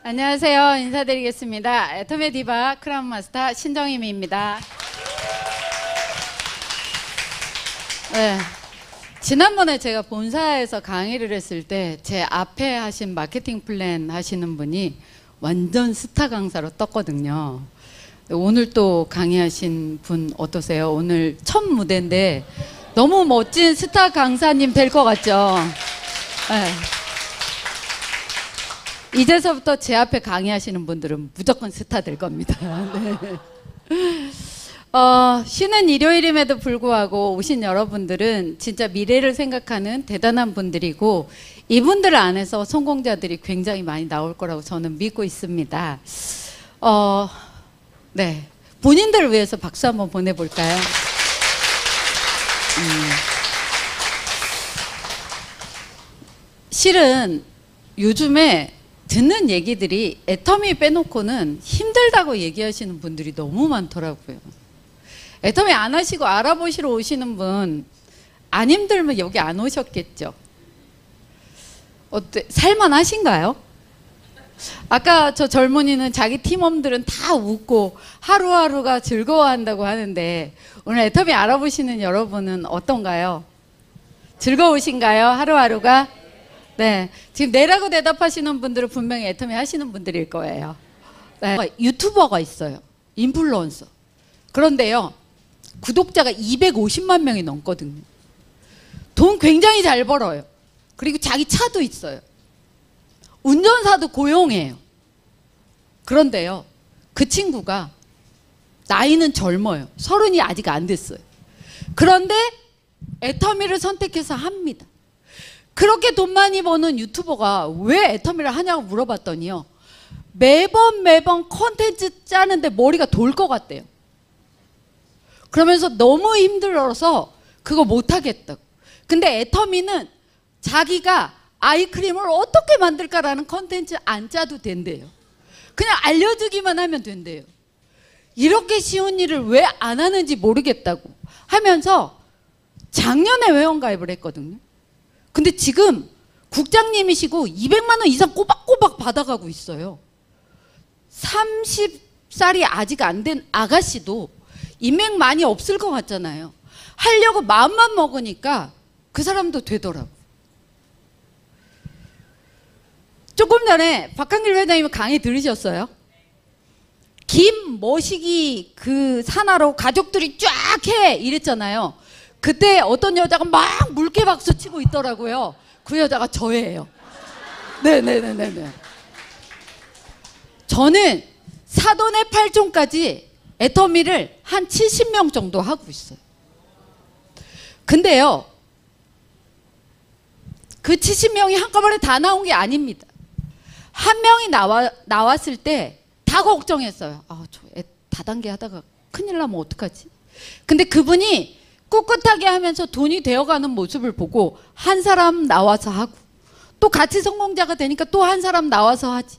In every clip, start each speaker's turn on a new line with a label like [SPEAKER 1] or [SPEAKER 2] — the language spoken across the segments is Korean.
[SPEAKER 1] 안녕하세요. 인사드리겠습니다. 애터미 디바 크라운 마스터 신정임입니다. 네, 지난번에 제가 본사에서 강의를 했을 때 제 앞에 하신 마케팅 플랜 하시는 분이 완전 스타 강사로 떴거든요. 오늘 또 강의하신 분 어떠세요? 오늘 첫 무대인데 너무 멋진 스타 강사님 될 것 같죠? 네. 이제서부터 제 앞에 강의하시는 분들은 무조건 스타 될 겁니다. 네. 쉬는 일요일임에도 불구하고 오신 여러분들은 진짜 미래를 생각하는 대단한 분들이고 이분들 안에서 성공자들이 굉장히 많이 나올 거라고 저는 믿고 있습니다. 네, 본인들을 위해서 박수 한번 보내볼까요? 실은 요즘에 듣는 얘기들이 애터미 빼놓고는 힘들다고 얘기하시는 분들이 너무 많더라고요. 애터미 안 하시고 알아보시러 오시는 분 안 힘들면 여기 안 오셨겠죠? 어때? 살만하신가요? 아까 저 젊은이는 자기 팀원들은 다 웃고 하루하루가 즐거워한다고 하는데 오늘 애터미 알아보시는 여러분은 어떤가요? 즐거우신가요? 하루하루가? 네, 지금 네라고 대답하시는 분들은 분명히 애터미 하시는 분들일 거예요. 네. 유튜버가 있어요. 인플루언서. 그런데요, 구독자가 250만 명이 넘거든요. 돈 굉장히 잘 벌어요. 그리고 자기 차도 있어요. 운전사도 고용해요. 그런데요, 그 친구가 나이는 젊어요. 30이 아직 안 됐어요. 그런데 애터미를 선택해서 합니다. 그렇게 돈 많이 버는 유튜버가 왜 애터미를 하냐고 물어봤더니요, 매번 콘텐츠 짜는데 머리가 돌 것 같대요. 그러면서 너무 힘들어서 그거 못하겠다고. 근데 애터미는 자기가 아이크림을 어떻게 만들까라는 콘텐츠 안 짜도 된대요. 그냥 알려주기만 하면 된대요. 이렇게 쉬운 일을 왜 안 하는지 모르겠다고 하면서 작년에 회원가입을 했거든요. 근데 지금 국장님이시고 200만 원 이상 꼬박꼬박 받아가고 있어요. 30살이 아직 안 된 아가씨도 인맥 많이 없을 것 같잖아요. 하려고 마음만 먹으니까 그 사람도 되더라고. 조금 전에 박한길 회장님 강의 들으셨어요? 김머시기 그 산하로 가족들이 쫙 해 이랬잖아요. 그때 어떤 여자가 막 물개박수 치고 있더라고요. 그 여자가 저예요. 네네네네. 저는 사돈의 8종까지 애터미를 한 70명 정도 하고 있어요. 근데요, 그 70명이 한꺼번에 다 나온 게 아닙니다. 한 명이 나왔을 때 다 걱정했어요. 저 다단계 하다가 큰일 나면 어떡하지? 근데 그분이 꿋꿋하게 하면서 돈이 되어가는 모습을 보고 한 사람 나와서 하고 또 같이 성공자가 되니까 또 한 사람 나와서 하지.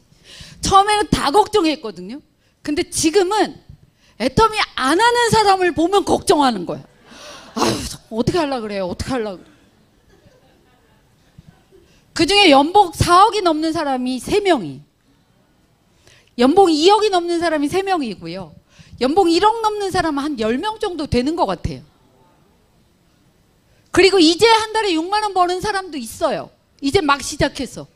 [SPEAKER 1] 처음에는 다 걱정했거든요. 근데 지금은 애터미 안 하는 사람을 보면 걱정하는 거야. 어떻게 하려고 그래요? 어떻게 하려고 그래요? 그중에 연봉 4억이 넘는 사람이 3명이, 연봉 2억이 넘는 사람이 3명이고요. 연봉 1억 넘는 사람은 한 10명 정도 되는 것 같아요. 그리고 이제 한 달에 6만 원 버는 사람도 있어요. 이제 막 시작해서.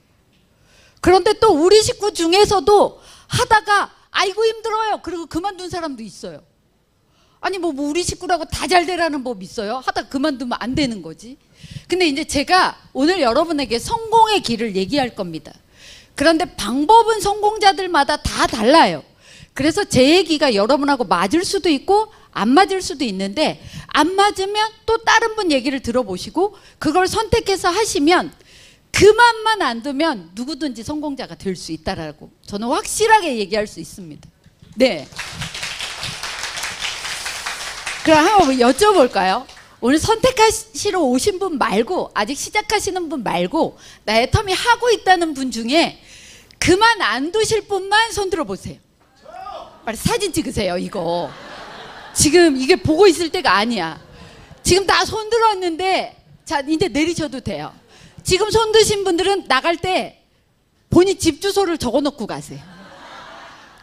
[SPEAKER 1] 그런데 또 우리 식구 중에서도 하다가 아이고 힘들어요. 그리고 그만둔 사람도 있어요. 아니 뭐 우리 식구라고 다 잘 되라는 법 있어요? 하다가 그만두면 안 되는 거지. 근데 이제 제가 오늘 여러분에게 성공의 길을 얘기할 겁니다. 그런데 방법은 성공자들마다 다 달라요. 그래서 제 얘기가 여러분하고 맞을 수도 있고 안 맞을 수도 있는데 안 맞으면 또 다른 분 얘기를 들어보시고 그걸 선택해서 하시면 그만만 안 두면 누구든지 성공자가 될 수 있다라고 저는 확실하게 얘기할 수 있습니다. 네. 그럼 한번 여쭤볼까요? 오늘 선택하시러 오신 분 말고 아직 시작하시는 분 말고 나 애터미 하고 있다는 분 중에 그만 안 두실 분만 손 들어보세요. 빨리 사진 찍으세요. 이거 지금 이게 보고 있을 때가 아니야. 지금 다 손 들었는데 자 이제 내리셔도 돼요. 지금 손 드신 분들은 나갈 때 본인 집 주소를 적어놓고 가세요.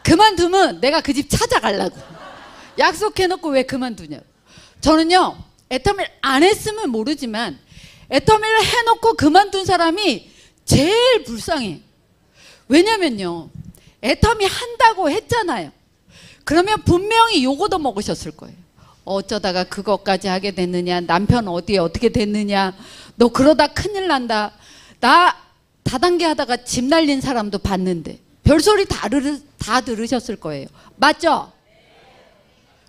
[SPEAKER 1] 그만두면 내가 그 집 찾아가려고. 약속해놓고 왜 그만두냐고. 저는요, 애터미를 안 했으면 모르지만 애터미를 해놓고 그만둔 사람이 제일 불쌍해. 왜냐면요, 애터미 한다고 했잖아요. 그러면 분명히 요거도 먹으셨을 거예요. 어쩌다가 그것까지 하게 됐느냐, 남편 어디에 어떻게 됐느냐, 너 그러다 큰일 난다. 나 다단계 하다가 집 날린 사람도 봤는데 별소리 다 들으셨을 거예요. 맞죠?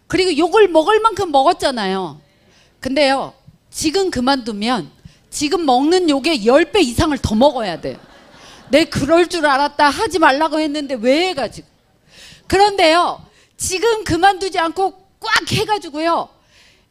[SPEAKER 1] 그리고 욕을 먹을 만큼 먹었잖아요. 근데요, 지금 그만두면 지금 먹는 욕의 10배 이상을 더 먹어야 돼요. 내 그럴 줄 알았다, 하지 말라고 했는데 왜 해가지고. 그런데요, 지금 그만두지 않고 꽉 해가지고요,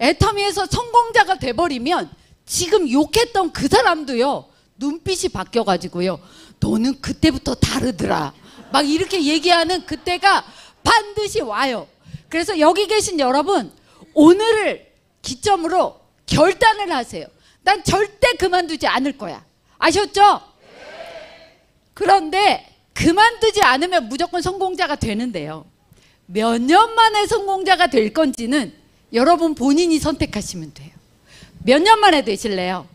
[SPEAKER 1] 애터미에서 성공자가 돼버리면 지금 욕했던 그 사람도요, 눈빛이 바뀌어가지고요, 너는 그때부터 다르더라, 막 이렇게 얘기하는 그때가 반드시 와요. 그래서 여기 계신 여러분, 오늘을 기점으로 결단을 하세요. 난 절대 그만두지 않을 거야. 아셨죠? 그런데 그만두지 않으면 무조건 성공자가 되는데요, 몇 년 만에 성공자가 될 건지는 여러분 본인이 선택하시면 돼요. 몇 년 만에 되실래요?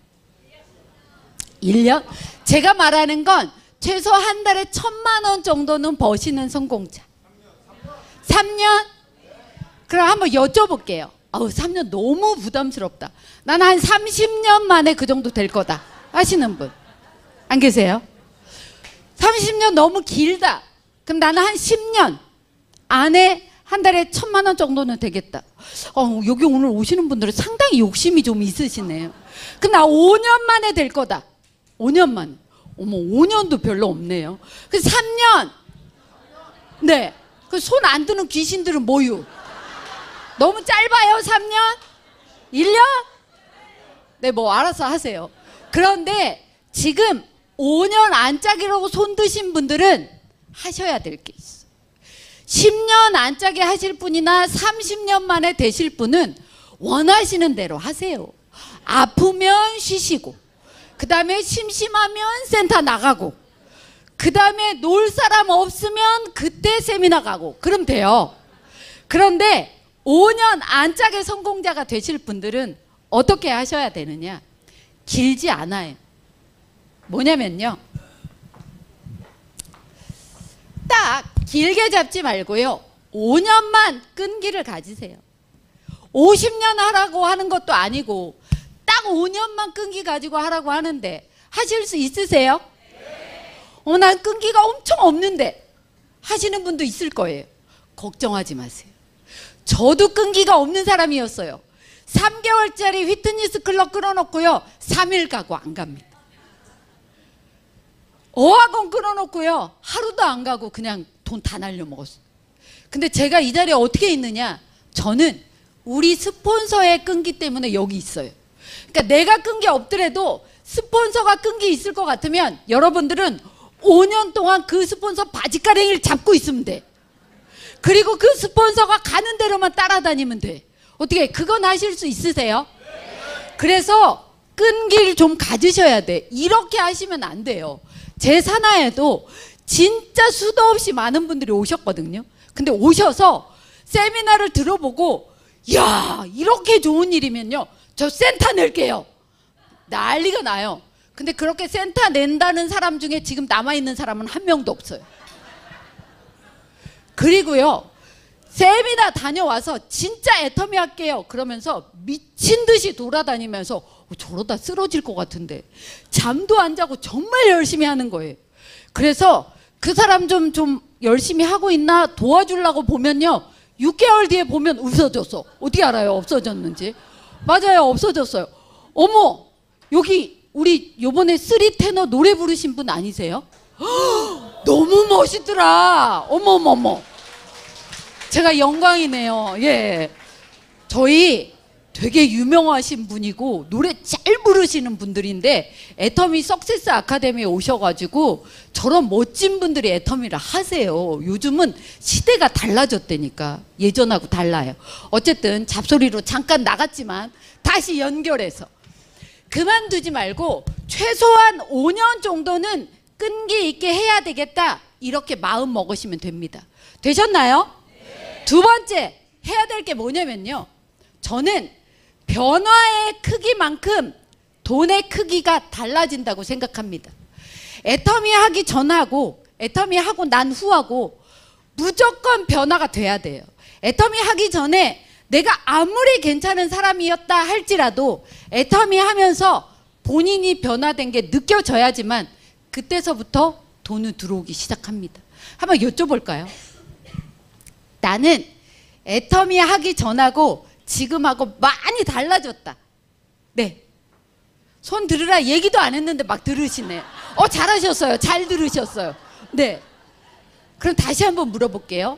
[SPEAKER 1] 1년? 제가 말하는 건 최소 한 달에 1,000만 원 정도는 버시는 성공자. 3년? 그럼 한번 여쭤볼게요. 3년 너무 부담스럽다. 나는 한 30년 만에 그 정도 될 거다 하시는 분 안 계세요? 30년 너무 길다. 그럼 나는 한 10년 안에 한 달에 1,000만 원 정도는 되겠다. 여기 오늘 오시는 분들은 상당히 욕심이 좀 있으시네요. 그럼 나 5년 만에 될 거다. 5년 만에. 어머, 5년도 별로 없네요. 그 3년. 네. 그 손 안 드는 귀신들은 뭐유? 너무 짧아요, 3년? 1년? 네, 뭐 알아서 하세요. 그런데 지금 5년 안짝이라고 손 드신 분들은 하셔야 될 게 있어요. 10년 안짝에 하실 분이나 30년 만에 되실 분은 원하시는 대로 하세요. 아프면 쉬시고, 그 다음에 심심하면 센터 나가고, 그 다음에 놀 사람 없으면 그때 세미나 가고, 그럼 돼요. 그런데 5년 안짝의 성공자가 되실 분들은 어떻게 하셔야 되느냐? 길지 않아요. 뭐냐면요, 딱 길게 잡지 말고요, 5년만 끈기를 가지세요. 50년 하라고 하는 것도 아니고 딱 5년만 끈기 가지고 하라고 하는데 하실 수 있으세요? 난 끈기가 엄청 없는데 하시는 분도 있을 거예요. 걱정하지 마세요. 저도 끈기가 없는 사람이었어요. 3개월짜리 휘트니스 클럽 끊어놓고요, 3일 가고 안 갑니다. 어학원 끊어놓고요, 하루도 안 가고 그냥 돈 다 날려먹었어요. 근데 제가 이 자리에 어떻게 있느냐? 저는 우리 스폰서의 끈기 때문에 여기 있어요. 그러니까 내가 끈기 없더라도 스폰서가 끈기 있을 것 같으면 여러분들은 5년 동안 그 스폰서 바지가랭이를 잡고 있으면 돼. 그리고 그 스폰서가 가는 대로만 따라다니면 돼. 어떻게 그건 하실 수 있으세요? 그래서 끈기를 좀 가지셔야 돼. 이렇게 하시면 안 돼요. 제 산하에도 진짜 수도 없이 많은 분들이 오셨거든요. 근데 오셔서 세미나를 들어보고, 야, 이렇게 좋은 일이면요, 저 센터 낼게요. 난리가 나요. 근데 그렇게 센터 낸다는 사람 중에 지금 남아있는 사람은 한 명도 없어요. 그리고요, 세미나 다녀와서 진짜 애터미 할게요 그러면서 미친 듯이 돌아다니면서 저러다 쓰러질 것 같은데 잠도 안 자고 정말 열심히 하는 거예요. 그래서 그 사람 좀 열심히 하고 있나 도와주려고 보면요, 6개월 뒤에 보면 없어졌어. 어떻게 알아요? 없어졌는지. 맞아요, 없어졌어요. 어머, 여기 우리 요번에 3테너 노래 부르신 분 아니세요? 허, 너무 멋있더라. 어머머머, 제가 영광이네요. 예, 저희 되게 유명하신 분이고 노래 잘 부르시는 분들인데 애터미 석세스 아카데미에 오셔가지고 저런 멋진 분들이 애터미를 하세요. 요즘은 시대가 달라졌다니까. 예전하고 달라요. 어쨌든 잡소리로 잠깐 나갔지만 다시 연결해서, 그만두지 말고 최소한 5년 정도는 끈기 있게 해야 되겠다. 이렇게 마음 먹으시면 됩니다. 되셨나요? 두 번째 해야 될 게 뭐냐면요. 저는 변화의 크기만큼 돈의 크기가 달라진다고 생각합니다. 애터미 하기 전하고 애터미 하고 난 후하고 무조건 변화가 돼야 돼요. 애터미 하기 전에 내가 아무리 괜찮은 사람이었다 할지라도 애터미 하면서 본인이 변화된 게 느껴져야지만 그때서부터 돈은 들어오기 시작합니다. 한번 여쭤볼까요? 나는 애터미 하기 전하고 지금하고 많이 달라졌다. 네. 손 들으라 얘기도 안 했는데 막 들으시네요. 잘하셨어요. 잘 들으셨어요. 네. 그럼 다시 한번 물어볼게요.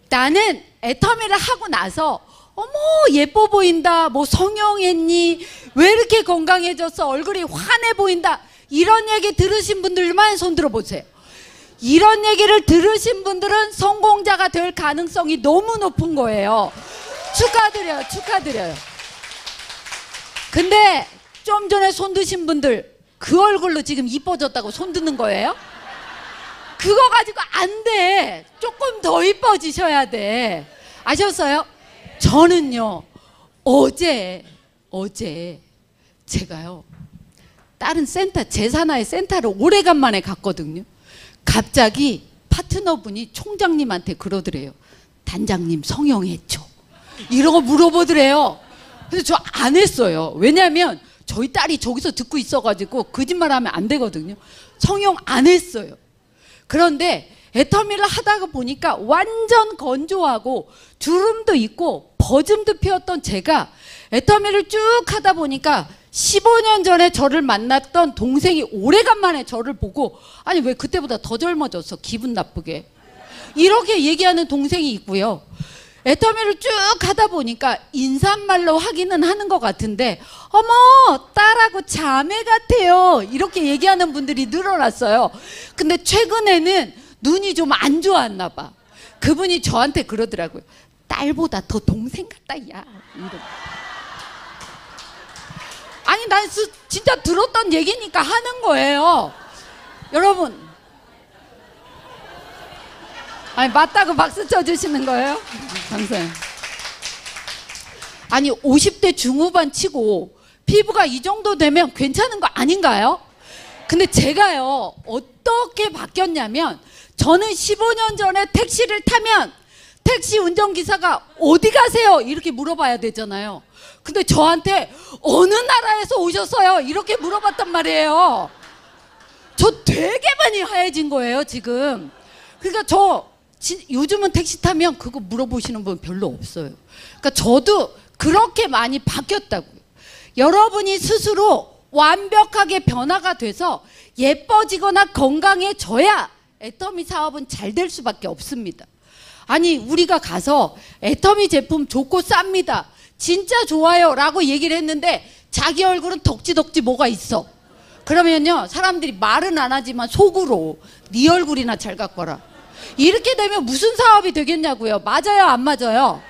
[SPEAKER 1] 나는 애터미를 하고 나서 어머 예뻐 보인다. 뭐 성형했니? 왜 이렇게 건강해졌어? 얼굴이 환해 보인다. 이런 얘기 들으신 분들만 손 들어보세요. 이런 얘기를 들으신 분들은 성공자가 될 가능성이 너무 높은 거예요. 축하드려요. 축하드려요. 근데 좀 전에 손 드신 분들 그 얼굴로 지금 이뻐졌다고 손 드는 거예요? 그거 가지고 안 돼. 조금 더 이뻐지셔야 돼. 아셨어요? 저는요 어제 제가요 다른 센터 제사나의 센터를 오래간만에 갔거든요. 갑자기 파트너분이 총장님한테 그러더래요. 단장님 성형했죠? 이러고 물어보더래요. 그래서 저 안 했어요. 왜냐면 저희 딸이 저기서 듣고 있어가지고 거짓말하면 안 되거든요. 성형 안 했어요. 그런데 애터미를 하다가 보니까 완전 건조하고 주름도 있고 버짐도 피었던 제가 애터미를 쭉 하다 보니까 15년 전에 저를 만났던 동생이 오래간만에 저를 보고 아니 왜 그때보다 더 젊어졌어 기분 나쁘게 이렇게 얘기하는 동생이 있고요. 애터미를 쭉 하다 보니까 인사말로 하기는 하는 것 같은데 어머 딸하고 자매 같아요 이렇게 얘기하는 분들이 늘어났어요. 근데 최근에는 눈이 좀 안 좋았나 봐. 그분이 저한테 그러더라고요. 딸보다 더 동생 같다 야. 아니 난 진짜 들었던 얘기니까 하는 거예요. 여러분 아니 맞다고 박수 쳐주시는 거예요? 감사해요. 아니 50대 중후반 치고 피부가 이 정도 되면 괜찮은 거 아닌가요? 근데 제가요 어떻게 바뀌었냐면 저는 15년 전에 택시를 타면 택시 운전기사가 어디 가세요? 이렇게 물어봐야 되잖아요. 근데 저한테 어느 나라에서 오셨어요? 이렇게 물어봤단 말이에요. 저 되게 많이 하얘진 거예요 지금. 그러니까 저 요즘은 택시 타면 그거 물어보시는 분 별로 없어요. 그러니까 저도 그렇게 많이 바뀌었다고요. 여러분이 스스로 완벽하게 변화가 돼서 예뻐지거나 건강해져야 애터미 사업은 잘 될 수밖에 없습니다. 아니 우리가 가서 애터미 제품 좋고 쌉니다. 진짜 좋아요 라고 얘기를 했는데 자기 얼굴은 덕지덕지 뭐가 있어. 그러면요 사람들이 말은 안 하지만 속으로 네 얼굴이나 잘 갖고 와라. 이렇게 되면 무슨 사업이 되겠냐고요. 맞아요 안 맞아요?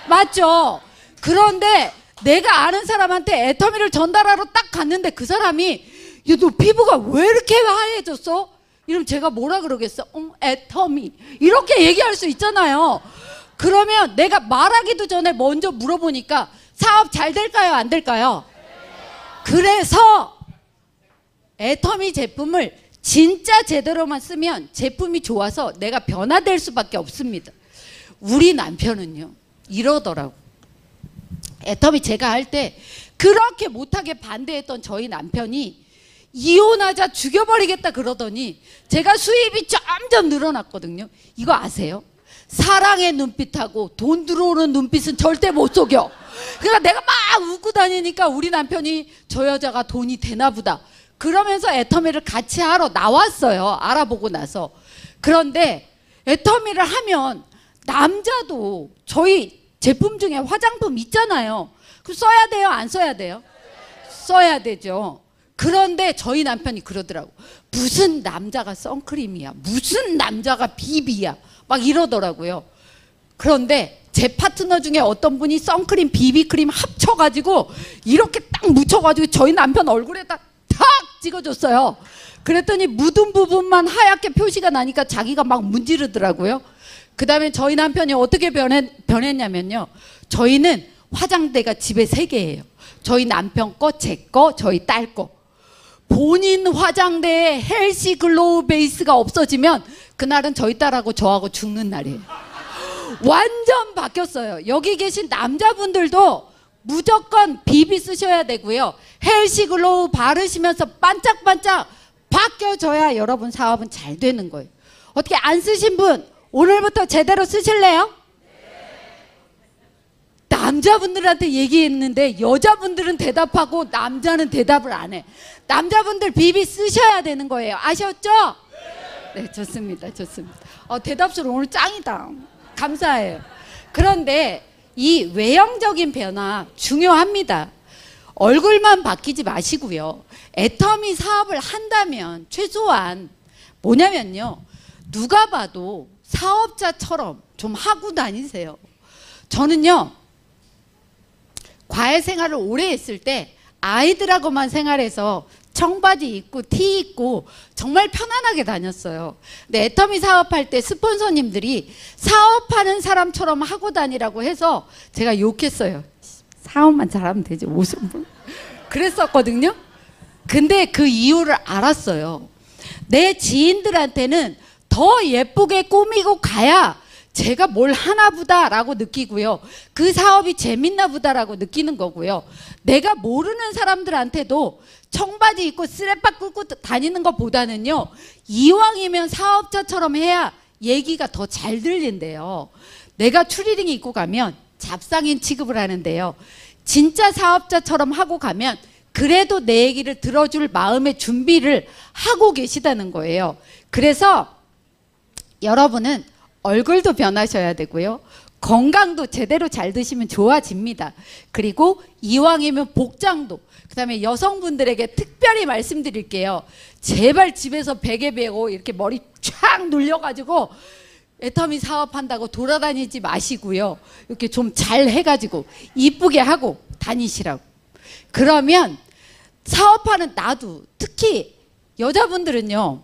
[SPEAKER 1] 맞죠. 그런데 내가 아는 사람한테 애터미를 전달하러 딱 갔는데 그 사람이 야, 너 피부가 왜 이렇게 하얘졌어? 이러면 제가 뭐라 그러겠어? 애터미 이렇게 얘기할 수 있잖아요. 그러면 내가 말하기도 전에 먼저 물어보니까 사업 잘 될까요 안 될까요? 그래서 애터미 제품을 진짜 제대로만 쓰면 제품이 좋아서 내가 변화될 수밖에 없습니다. 우리 남편은요 이러더라고. 애터미 제가 할 때 그렇게 못하게 반대했던 저희 남편이 이혼하자 죽여버리겠다 그러더니 제가 수입이 점점 늘어났거든요. 이거 아세요? 사랑의 눈빛하고 돈 들어오는 눈빛은 절대 못 속여. 그러니까 내가 막 웃고 다니니까 우리 남편이 저 여자가 돈이 되나 보다 그러면서 애터미를 같이 하러 나왔어요. 알아보고 나서. 그런데 애터미를 하면 남자도 저희 제품 중에 화장품 있잖아요. 그럼 써야 돼요 안 써야 돼요? 써야 되죠. 그런데 저희 남편이 그러더라고. 무슨 남자가 선크림이야 무슨 남자가 비비야 막 이러더라고요. 그런데 제 파트너 중에 어떤 분이 선크림 비비크림 합쳐가지고 이렇게 딱 묻혀가지고 저희 남편 얼굴에다 탁 찍어줬어요. 그랬더니 묻은 부분만 하얗게 표시가 나니까 자기가 막 문지르더라고요. 그 다음에 저희 남편이 어떻게 변했냐면요. 저희는 화장대가 집에 3개예요. 저희 남편 거, 제 거, 저희 딸 거. 본인 화장대에 헬시 글로우 베이스가 없어지면 그날은 저희 딸하고 저하고 죽는 날이에요. 완전 바뀌었어요. 여기 계신 남자분들도 무조건 비비 쓰셔야 되고요. 헬시 글로우 바르시면서 반짝반짝 바뀌어져야 여러분 사업은 잘 되는 거예요. 어떻게 안 쓰신 분 오늘부터 제대로 쓰실래요? 남자분들한테 얘기했는데 여자분들은 대답하고 남자는 대답을 안 해. 남자분들 비비 쓰셔야 되는 거예요. 아셨죠? 네, 좋습니다. 좋습니다. 대답술 오늘 짱이다. 감사해요. 그런데 이 외형적인 변화 중요합니다. 얼굴만 바뀌지 마시고요. 애터미 사업을 한다면 최소한 뭐냐면요. 누가 봐도 사업자처럼 좀 하고 다니세요. 저는요. 과외 생활을 오래 했을 때 아이들하고만 생활해서 청바지 입고 티 입고 정말 편안하게 다녔어요. 근데 애터미 사업할 때 스폰서님들이 사업하는 사람처럼 하고 다니라고 해서 제가 욕했어요. 사업만 잘하면 되지 옷은 뭐. 그랬었거든요. 근데 그 이유를 알았어요. 내 지인들한테는 더 예쁘게 꾸미고 가야 제가 뭘 하나 보다라고 느끼고요. 그 사업이 재밌나 보다라고 느끼는 거고요. 내가 모르는 사람들한테도 청바지 입고 쓰레빠 끌고 다니는 것보다는요. 이왕이면 사업자처럼 해야 얘기가 더 잘 들린대요. 내가 추리닝 입고 가면 잡상인 취급을 하는데요. 진짜 사업자처럼 하고 가면 그래도 내 얘기를 들어줄 마음의 준비를 하고 계시다는 거예요. 그래서 여러분은 얼굴도 변하셔야 되고요. 건강도 제대로 잘 드시면 좋아집니다. 그리고 이왕이면 복장도. 그 다음에 여성분들에게 특별히 말씀드릴게요. 제발 집에서 베개 베고 이렇게 머리 쫙 눌려가지고 애터미 사업한다고 돌아다니지 마시고요. 이렇게 좀 잘 해가지고 이쁘게 하고 다니시라고. 그러면 사업하는 나도 특히 여자분들은요.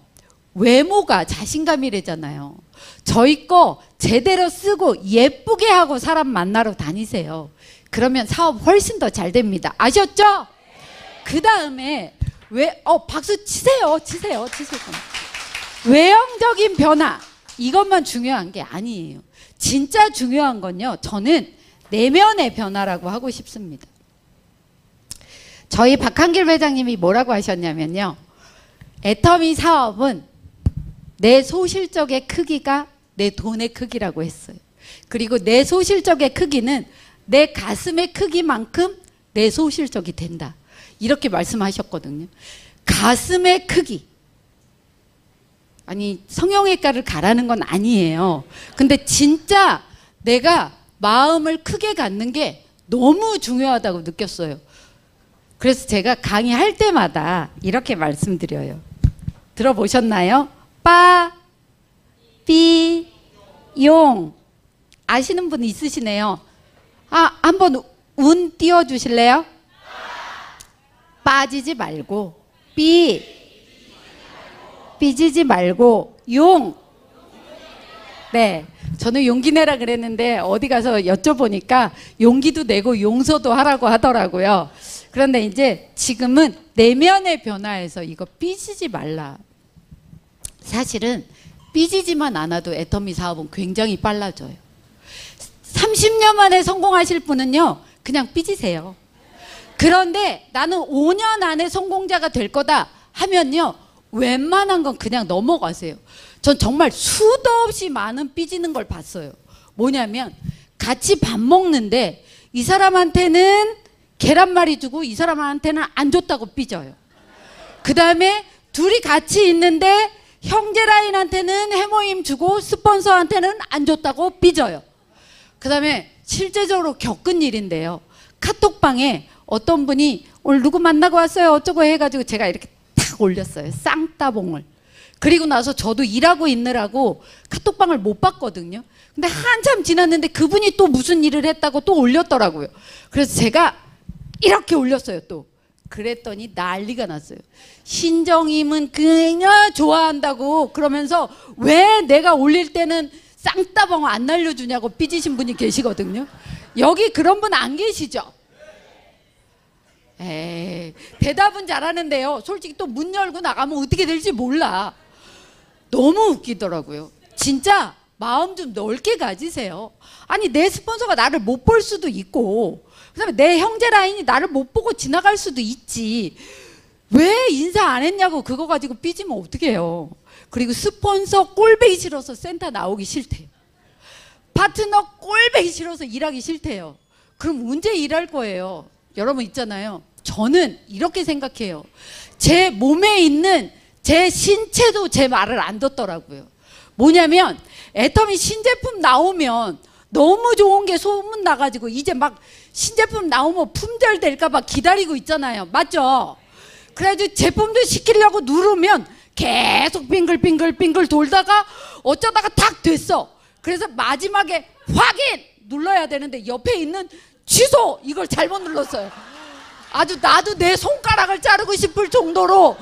[SPEAKER 1] 외모가 자신감이래잖아요. 저희 거 제대로 쓰고 예쁘게 하고 사람 만나러 다니세요. 그러면 사업 훨씬 더 잘 됩니다. 아셨죠? 그 다음에 박수 치세요. 치세요. 외형적인 변화 이것만 중요한 게 아니에요. 진짜 중요한 건요. 저는 내면의 변화라고 하고 싶습니다. 저희 박한길 회장님이 뭐라고 하셨냐면요. 애터미 사업은 내 소실적의 크기가 내 돈의 크기라고 했어요. 그리고 내 소실적의 크기는 내 가슴의 크기만큼 내 소실적이 된다. 이렇게 말씀하셨거든요. 가슴의 크기. 아니 성형외과를 가라는 건 아니에요. 근데 진짜 내가 마음을 크게 갖는 게 너무 중요하다고 느꼈어요. 그래서 제가 강의할 때마다 이렇게 말씀드려요. 들어보셨나요? 빠, 삐, 용. 아시는 분 있으시네요. 한번 운 띄워주실래요? 빠지지 말고, 삐지지 말고, 용. 네. 저는 용기 내라 그랬는데 어디 가서 여쭤보니까 용기도 내고 용서도 하라고 하더라고요. 그런데 이제 지금은 내면의 변화에서 이거 삐지지 말라. 사실은 삐지지만 않아도 애터미 사업은 굉장히 빨라져요. 30년 만에 성공하실 분은요. 그냥 삐지세요. 그런데 나는 5년 안에 성공자가 될 거다 하면요. 웬만한 건 그냥 넘어가세요. 전 정말 수도 없이 많은 삐지는 걸 봤어요. 뭐냐면 같이 밥 먹는데 이 사람한테는 계란말이 주고 이 사람한테는 안 줬다고 삐져요. 그 다음에 둘이 같이 있는데 형제라인한테는 해모임 주고 스폰서한테는 안 줬다고 삐져요. 그 다음에 실제적으로 겪은 일인데요. 카톡방에 어떤 분이 오늘 누구 만나고 왔어요 어쩌고 해가지고 제가 이렇게 탁 올렸어요. 쌍따봉을. 그리고 나서 저도 일하고 있느라고 카톡방을 못 봤거든요. 근데 한참 지났는데 그분이 또 무슨 일을 했다고 또 올렸더라고요. 그래서 제가 이렇게 올렸어요 또. 그랬더니 난리가 났어요. 신정임은 그냥 좋아한다고 그러면서 왜 내가 올릴 때는 쌍따봉 안 날려주냐고 삐지신 분이 계시거든요. 여기 그런 분 안 계시죠? 에이, 대답은 잘하는데요. 솔직히 또 문 열고 나가면 어떻게 될지 몰라. 너무 웃기더라고요. 진짜 마음 좀 넓게 가지세요. 아니 내 스폰서가 나를 못 볼 수도 있고 그다음에 내 형제 라인이 나를 못 보고 지나갈 수도 있지. 왜 인사 안 했냐고 그거 가지고 삐지면 어떡해요. 그리고 스폰서 꼴보기 싫어서 센터 나오기 싫대요. 파트너 꼴보기 싫어서 일하기 싫대요. 그럼 언제 일할 거예요? 여러분 있잖아요. 저는 이렇게 생각해요. 제 몸에 있는 제 신체도 제 말을 안 듣더라고요. 뭐냐면 애터미 신제품 나오면 너무 좋은 게 소문 나가지고 이제 막 신제품 나오면 품절 될까 봐 기다리고 있잖아요. 맞죠? 그래가지고 제품도 시키려고 누르면 계속 빙글빙글 돌다가 어쩌다가 탁 됐어. 그래서 마지막에 확인 눌러야 되는데 옆에 있는 취소 이걸 잘못 눌렀어요. 아주 나도 내 손가락을 자르고 싶을 정도로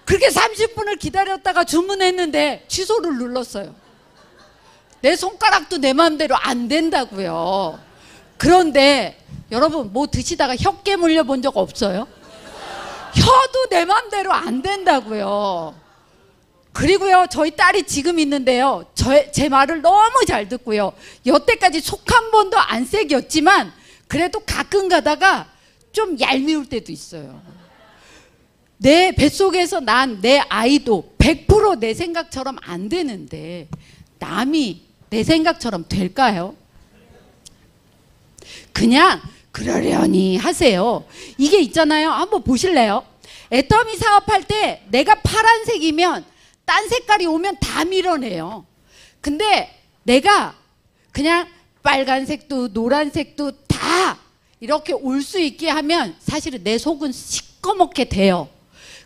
[SPEAKER 1] 그렇게 30분을 기다렸다가 주문했는데 취소를 눌렀어요. 내 손가락도 내 마음대로 안 된다고요. 그런데 여러분 뭐 드시다가 혀 깨물려 본 적 없어요? 혀도 내 마음대로 안 된다고요. 그리고요 저희 딸이 지금 있는데요 제 말을 너무 잘 듣고요 여태까지 속 한 번도 안 새겼지만 그래도 가끔 가다가 좀 얄미울 때도 있어요. 내 뱃속에서 난 내 아이도 100% 내 생각처럼 안 되는데 남이 내 생각처럼 될까요? 그냥 그러려니 하세요. 이게 있잖아요. 한번 보실래요? 애터미 사업할 때 내가 파란색이면 딴 색깔이 오면 다 밀어내요. 근데 내가 그냥 빨간색도 노란색도 다 이렇게 올 수 있게 하면 사실은 내 속은 시꺼멓게 돼요.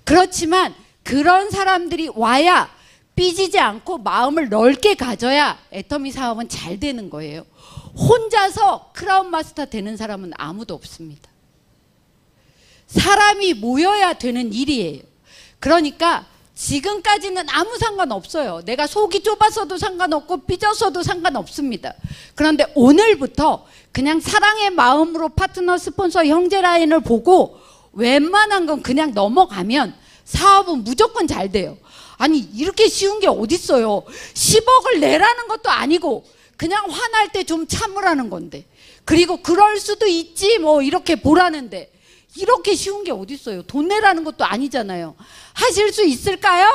[SPEAKER 1] 그렇지만 그런 사람들이 와야 삐지지 않고 마음을 넓게 가져야 애터미 사업은 잘 되는 거예요. 혼자서 크라운 마스터 되는 사람은 아무도 없습니다. 사람이 모여야 되는 일이에요. 그러니까 지금까지는 아무 상관없어요. 내가 속이 좁아서도 상관없고 삐졌어도 상관없습니다. 그런데 오늘부터 그냥 사랑의 마음으로 파트너, 스폰서, 형제 라인을 보고 웬만한 건 그냥 넘어가면 사업은 무조건 잘 돼요. 아니 이렇게 쉬운 게 어딨어요. 10억을 내라는 것도 아니고 그냥 화날 때 좀 참으라는 건데 그리고 그럴 수도 있지 뭐 이렇게 보라는데 이렇게 쉬운 게 어딨어요. 돈 내라는 것도 아니잖아요. 하실 수 있을까요?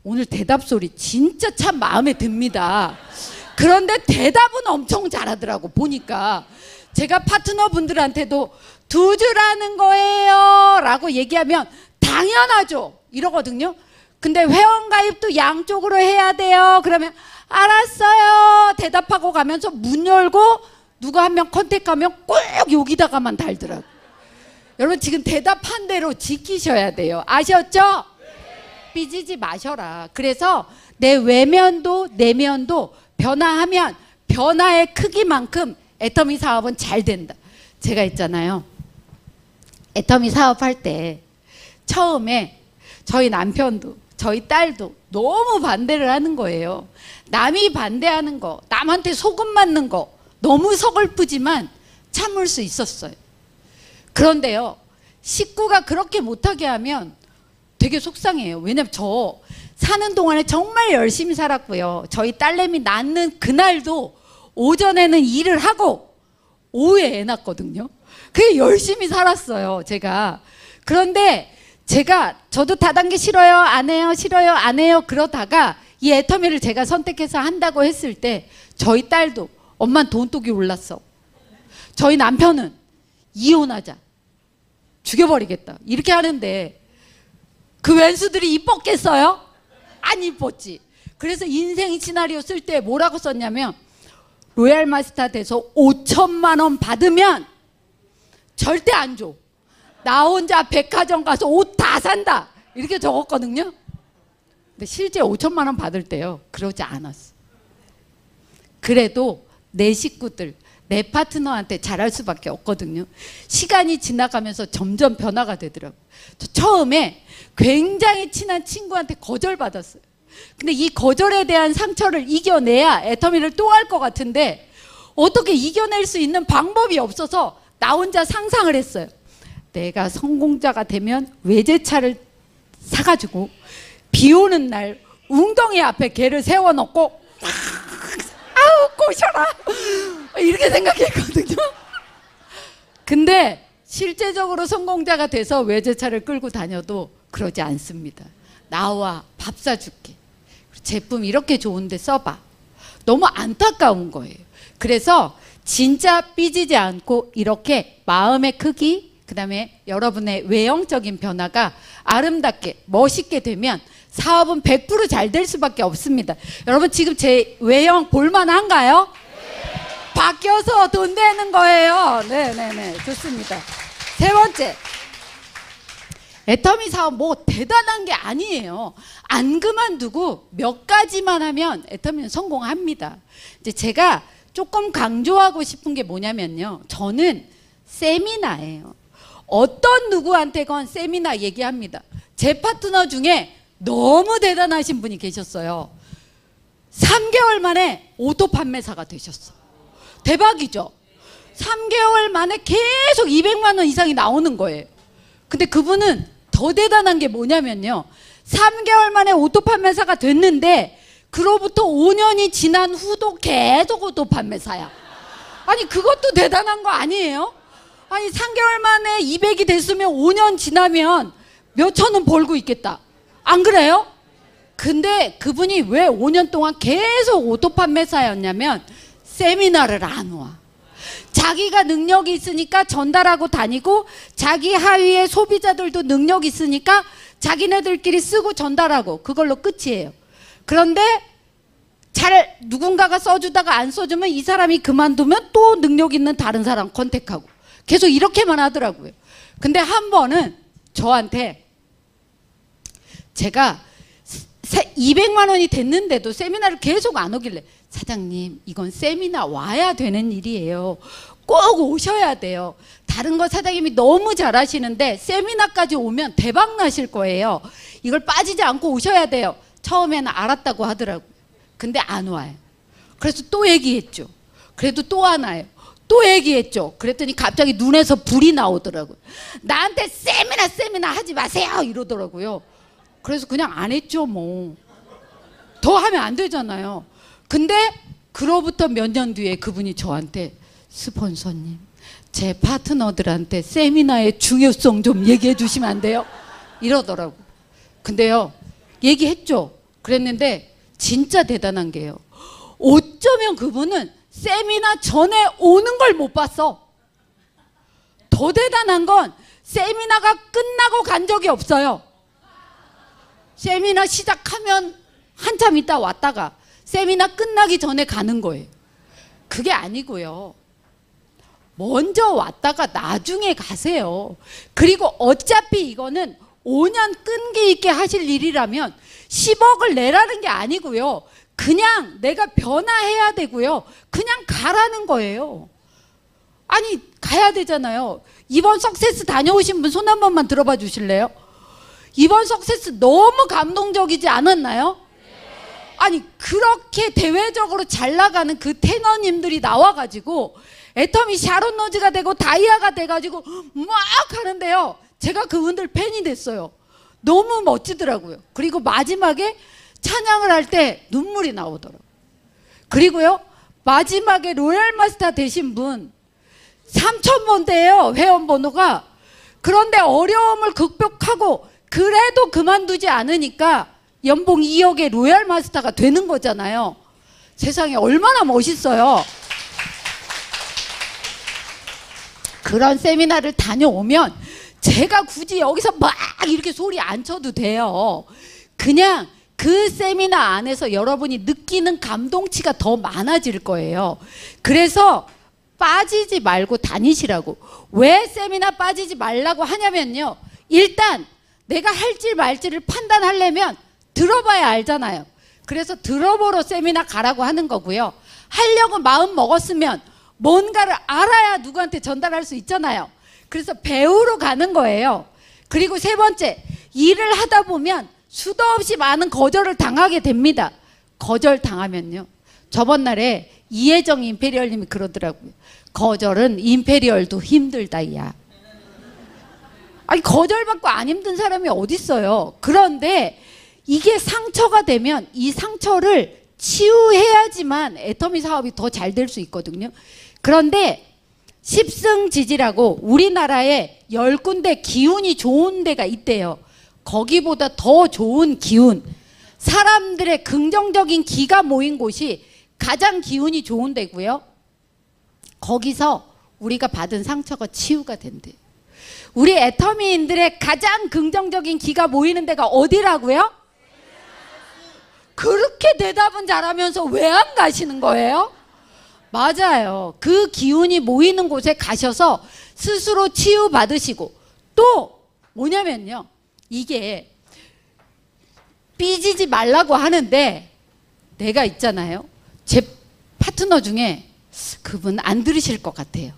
[SPEAKER 1] 오늘 대답 소리 진짜 참 마음에 듭니다. 그런데 대답은 엄청 잘하더라고. 보니까 제가 파트너 분들한테도 두 줄 하는 거예요 라고 얘기하면 당연하죠 이러거든요. 근데 회원가입도 양쪽으로 해야 돼요 그러면 알았어요 대답하고 가면서 문 열고 누가 한 명 컨택하면 꼭 여기다가만 달더라고요. 여러분 지금 대답한 대로 지키셔야 돼요. 아셨죠? 삐지지 마셔라. 그래서 내 외면도 내면도 변화하면 변화의 크기만큼 애터미 사업은 잘 된다. 제가 있잖아요. 애터미 사업할 때 처음에 저희 남편도 저희 딸도 너무 반대를 하는 거예요. 남이 반대하는 거, 남한테 소금 맞는 거 너무 서글프지만 참을 수 있었어요. 그런데요, 식구가 그렇게 못하게 하면 되게 속상해요. 왜냐면 저 사는 동안에 정말 열심히 살았고요. 저희 딸내미 낳는 그날도 오전에는 일을 하고 오후에 애 낳았거든요. 그게 열심히 살았어요, 제가. 그런데 저도 다단계 싫어요, 안 해요, 싫어요, 안 해요 그러다가 이 애터미를 제가 선택해서 한다고 했을 때 저희 딸도 엄마는 돈독이 올랐어. 저희 남편은 이혼하자. 죽여버리겠다. 이렇게 하는데 그 왼수들이 이뻤겠어요? 안 이뻤지. 그래서 인생 시나리오 쓸 때 뭐라고 썼냐면 로얄 마스터 돼서 5천만 원 받으면 절대 안 줘. 나 혼자 백화점 가서 옷 다 산다. 이렇게 적었거든요. 근데 실제 5천만 원 받을 때요. 그러지 않았어. 그래도 내 식구들, 내 파트너한테 잘할 수밖에 없거든요. 시간이 지나가면서 점점 변화가 되더라고요. 저 처음에 굉장히 친한 친구한테 거절받았어요. 근데 이 거절에 대한 상처를 이겨내야 애터미를 또 할 것 같은데 어떻게 이겨낼 수 있는 방법이 없어서 나 혼자 상상을 했어요. 내가 성공자가 되면 외제차를 사가지고 비 오는 날 웅덩이 앞에 걔를 세워놓고 아우 꼬셔라 이렇게 생각했거든요. 근데 실제적으로 성공자가 돼서 외제차를 끌고 다녀도 그러지 않습니다. 나와 밥 사줄게. 제품 이렇게 좋은데 써봐. 너무 안타까운 거예요. 그래서 진짜 삐지지 않고 이렇게 마음의 크기, 그 다음에 여러분의 외형적인 변화가 아름답게 멋있게 되면 사업은 100% 잘 될 수밖에 없습니다. 여러분 지금 제 외형 볼만한가요? 바뀌어서 돈 되는 거예요. 네네네, 좋습니다. 세 번째, 애터미 사업 뭐 대단한 게 아니에요. 안 그만두고 몇 가지만 하면 애터미는 성공합니다. 이제 제가 조금 강조하고 싶은 게 뭐냐면요, 저는 세미나예요. 어떤 누구한테건 세미나 얘기합니다. 제 파트너 중에 너무 대단하신 분이 계셨어요. 3개월 만에 오토 판매사가 되셨어. 대박이죠? 3개월 만에 계속 200만 원 이상이 나오는 거예요. 근데 그분은 더 대단한 게 뭐냐면요, 3개월 만에 오토 판매사가 됐는데 그로부터 5년이 지난 후도 계속 오토 판매사야. 아니 그것도 대단한 거 아니에요? 아니 3개월 만에 200이 됐으면 5년 지나면 몇천 원 벌고 있겠다. 안 그래요? 근데 그분이 왜 5년 동안 계속 오토 판매사였냐면 세미나를 안 와. 자기가 능력이 있으니까 전달하고 다니고 자기 하위의 소비자들도 능력이 있으니까 자기네들끼리 쓰고 전달하고 그걸로 끝이에요. 그런데 잘 누군가가 써주다가 안 써주면 이 사람이 그만두면 또 능력 있는 다른 사람 컨택하고 계속 이렇게만 하더라고요. 근데 한 번은 저한테 제가 200만 원이 됐는데도 세미나를 계속 안 오길래 사장님 이건 세미나 와야 되는 일이에요. 꼭 오셔야 돼요. 다른 거 사장님이 너무 잘하시는데 세미나까지 오면 대박 나실 거예요. 이걸 빠지지 않고 오셔야 돼요. 처음에는 알았다고 하더라고요. 근데 안 와요. 그래서 또 얘기했죠. 그래도 또 안 와요. 또 얘기했죠. 그랬더니 갑자기 눈에서 불이 나오더라고요. 나한테 세미나 하지 마세요 이러더라고요. 그래서 그냥 안 했죠. 뭐 더 하면 안 되잖아요. 근데 그로부터 몇 년 뒤에 그분이 저한테 스폰서님 제 파트너들한테 세미나의 중요성 좀 얘기해 주시면 안 돼요? 이러더라고. 근데요 얘기했죠. 그랬는데 진짜 대단한 게요, 어쩌면 그분은 세미나 전에 오는 걸 못 봤어. 더 대단한 건 세미나가 끝나고 간 적이 없어요. 세미나 시작하면 한참 있다 왔다가 세미나 끝나기 전에 가는 거예요. 그게 아니고요, 먼저 왔다가 나중에 가세요. 그리고 어차피 이거는 5년 끈기 있게 하실 일이라면 10억을 내라는 게 아니고요, 그냥 내가 변화해야 되고요, 그냥 가라는 거예요. 아니 가야 되잖아요. 이번 석세스 다녀오신 분 손 한 번만 들어봐 주실래요? 이번 석세스 너무 감동적이지 않았나요? 아니 그렇게 대외적으로 잘 나가는 그 테너님들이 나와가지고 애터미 샤론 로즈가 되고 다이아가 돼가지고 막 하는데요, 제가 그분들 팬이 됐어요. 너무 멋지더라고요. 그리고 마지막에 찬양을 할 때 눈물이 나오더라고요. 그리고요 마지막에 로얄 마스터 되신 분 3,000번대예요 회원번호가. 그런데 어려움을 극복하고 그래도 그만두지 않으니까 연봉 2억의 로얄 마스터가 되는 거잖아요. 세상에 얼마나 멋있어요. 그런 세미나를 다녀오면 제가 굳이 여기서 막 이렇게 소리 안 쳐도 돼요. 그냥 그 세미나 안에서 여러분이 느끼는 감동치가 더 많아질 거예요. 그래서 빠지지 말고 다니시라고. 왜 세미나 빠지지 말라고 하냐면요, 일단 내가 할지 말지를 판단하려면 들어봐야 알잖아요. 그래서 들어보러 세미나 가라고 하는 거고요. 하려고 마음 먹었으면 뭔가를 알아야 누구한테 전달할 수 있잖아요. 그래서 배우러 가는 거예요. 그리고 세 번째, 일을 하다 보면 수도 없이 많은 거절을 당하게 됩니다. 거절당하면요, 저번 날에 이혜정 임페리얼님이 그러더라고요. 거절은 임페리얼도 힘들다 야. 아니, 거절받고 안 힘든 사람이 어딨어요. 그런데 이게 상처가 되면 이 상처를 치유해야지만 애터미 사업이 더 잘 될 수 있거든요. 그런데 십승지지라고 우리나라에 10군데 기운이 좋은 데가 있대요. 거기보다 더 좋은 기운, 사람들의 긍정적인 기가 모인 곳이 가장 기운이 좋은 데고요. 거기서 우리가 받은 상처가 치유가 된대요. 우리 애터미인들의 가장 긍정적인 기가 모이는 데가 어디라고요? 그렇게 대답은 잘하면서 왜 안 가시는 거예요? 맞아요. 그 기운이 모이는 곳에 가셔서 스스로 치유받으시고, 또 뭐냐면요, 이게 삐지지 말라고 하는데 내가 있잖아요, 제 파트너 중에 그분 안 들으실 것 같아요.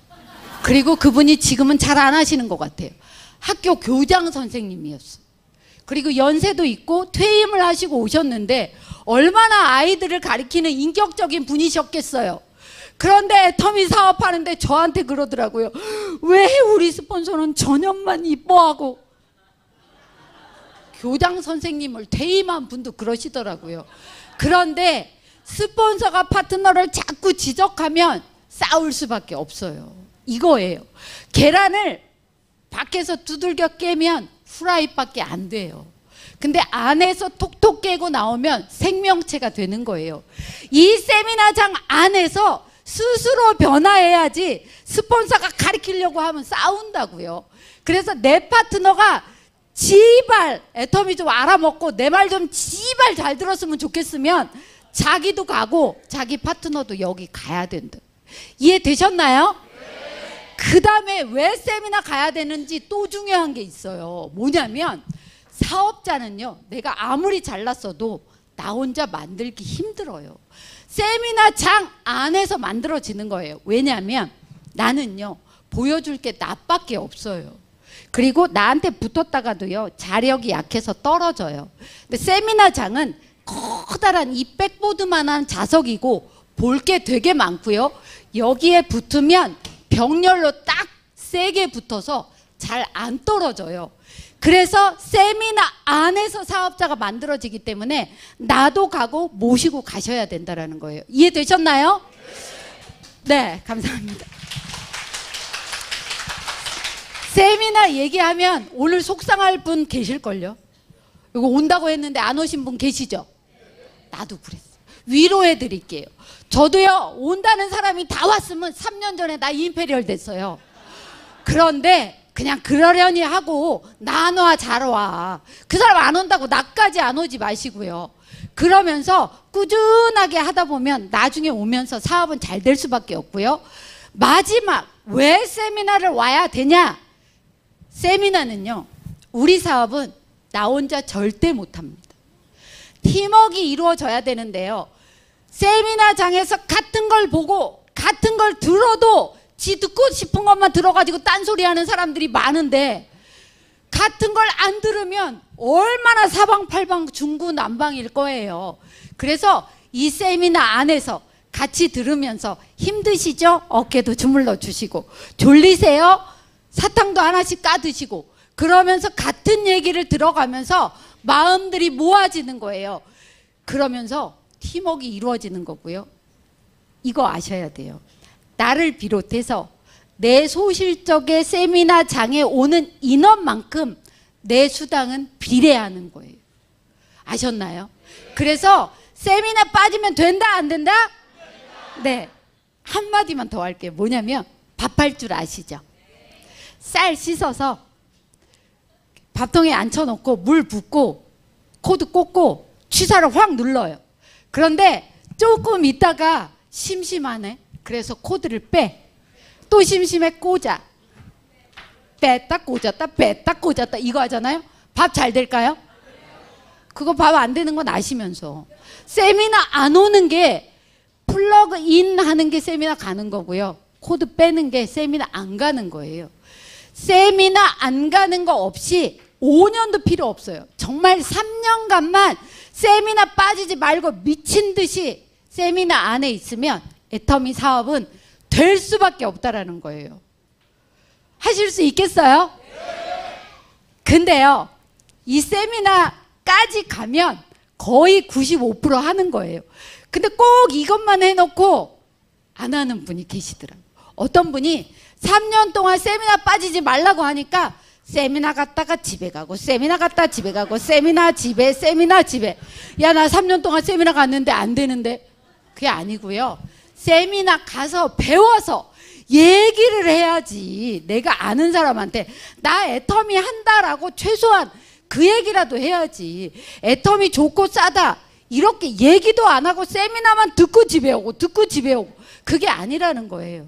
[SPEAKER 1] 그리고 그분이 지금은 잘 안 하시는 것 같아요. 학교 교장 선생님이었어요. 그리고 연세도 있고 퇴임을 하시고 오셨는데 얼마나 아이들을 가리키는 인격적인 분이셨겠어요. 그런데 애터미 사업하는데 저한테 그러더라고요. 왜 우리 스폰서는 저녁만 이뻐하고. 교장 선생님을 퇴임한 분도 그러시더라고요. 그런데 스폰서가 파트너를 자꾸 지적하면 싸울 수밖에 없어요. 이거예요. 계란을 밖에서 두들겨 깨면 후라이밖에 안 돼요. 근데 안에서 톡톡 깨고 나오면 생명체가 되는 거예요. 이 세미나장 안에서 스스로 변화해야지 스폰서가 가르치려고 하면 싸운다고요. 그래서 내 파트너가 지발 애터미 좀 알아먹고 내 말 좀 지발 잘 들었으면 좋겠으면 자기도 가고 자기 파트너도 여기 가야 된다. 이해되셨나요? 그 다음에 왜 세미나 가야 되는지 또 중요한 게 있어요. 뭐냐면 사업자는요, 내가 아무리 잘났어도 나 혼자 만들기 힘들어요. 세미나장 안에서 만들어지는 거예요. 왜냐하면 나는요, 보여줄 게 나밖에 없어요. 그리고 나한테 붙었다가도요, 자력이 약해서 떨어져요. 근데 세미나장은 커다란 이 백보드만한 좌석이고 볼 게 되게 많고요. 여기에 붙으면 병렬로 딱 세게 붙어서 잘 안 떨어져요. 그래서 세미나 안에서 사업자가 만들어지기 때문에 나도 가고 모시고 가셔야 된다는 거예요. 이해되셨나요? 네, 감사합니다. 세미나 얘기하면 오늘 속상할 분 계실걸요? 이거 온다고 했는데 안 오신 분 계시죠? 나도 그랬어요. 위로해 드릴게요. 저도요, 온다는 사람이 다 왔으면 3년 전에 나 임페리얼 됐어요. 그런데 그냥 그러려니 하고 나 안 와, 잘 와. 그 사람 안 온다고 나까지 안 오지 마시고요. 그러면서 꾸준하게 하다 보면 나중에 오면서 사업은 잘 될 수밖에 없고요. 마지막, 왜 세미나를 와야 되냐? 세미나는요, 우리 사업은 나 혼자 절대 못합니다. 팀워크가 이루어져야 되는데요, 세미나장에서 같은 걸 보고 같은 걸 들어도 지 듣고 싶은 것만 들어가지고 딴소리 하는 사람들이 많은데, 같은 걸 안 들으면 얼마나 사방팔방 중구난방일 거예요. 그래서 이 세미나 안에서 같이 들으면서 힘드시죠? 어깨도 주물러 주시고, 졸리세요? 사탕도 하나씩 까드시고, 그러면서 같은 얘기를 들어가면서 마음들이 모아지는 거예요. 그러면서 팀워크가 이루어지는 거고요. 이거 아셔야 돼요. 나를 비롯해서 내 소실적의 세미나장에 오는 인원만큼 내 수당은 비례하는 거예요. 아셨나요? 그래서 세미나 빠지면 된다, 안 된다? 네, 한마디만 더 할게요. 뭐냐면 밥할 줄 아시죠? 쌀 씻어서 밥통에 앉혀놓고 물 붓고 코드 꽂고 취사를 확 눌러요. 그런데 조금 있다가 심심하네, 그래서 코드를 빼. 또 심심해, 꽂아. 뺐다 꽂았다 뺐다 꽂았다, 이거 하잖아요. 밥 잘 될까요? 그거 밥 안 되는 건 아시면서. 세미나 안 오는 게, 플러그 인 하는 게 세미나 가는 거고요. 코드 빼는 게 세미나 안 가는 거예요. 세미나 안 가는 거 없이 5년도 필요 없어요. 정말 3년간만 세미나 빠지지 말고 미친 듯이 세미나 안에 있으면 애터미 사업은 될 수밖에 없다라는 거예요. 하실 수 있겠어요? 근데요, 이 세미나까지 가면 거의 95% 하는 거예요. 근데 꼭 이것만 해놓고 안 하는 분이 계시더라고요. 어떤 분이 3년 동안 세미나 빠지지 말라고 하니까 세미나 갔다가 집에 가고 세미나 갔다 집에 가고 세미나 집에 세미나 집에. 야, 나 3년 동안 세미나 갔는데 안 되는데. 그게 아니고요. 세미나 가서 배워서 얘기를 해야지. 내가 아는 사람한테 나 애터미 한다라고 최소한 그 얘기라도 해야지. 애터미 좋고 싸다 이렇게 얘기도 안 하고 세미나만 듣고 집에 오고 듣고 집에 오고, 그게 아니라는 거예요.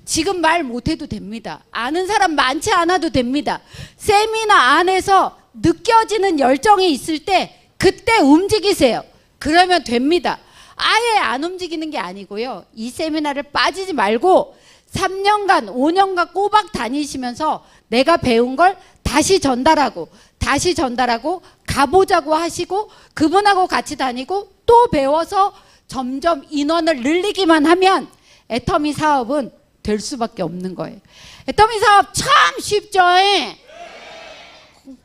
[SPEAKER 1] 지금 말 못해도 됩니다. 아는 사람 많지 않아도 됩니다. 세미나 안에서 느껴지는 열정이 있을 때 그때 움직이세요. 그러면 됩니다. 아예 안 움직이는 게 아니고요. 이 세미나를 빠지지 말고 3년간 5년간 꼬박 다니시면서 내가 배운 걸 다시 전달하고 가보자고 하시고 그분하고 같이 다니고 또 배워서 점점 인원을 늘리기만 하면 애터미 사업은 될 수밖에 없는 거예요. 애터미 사업 참 쉽죠?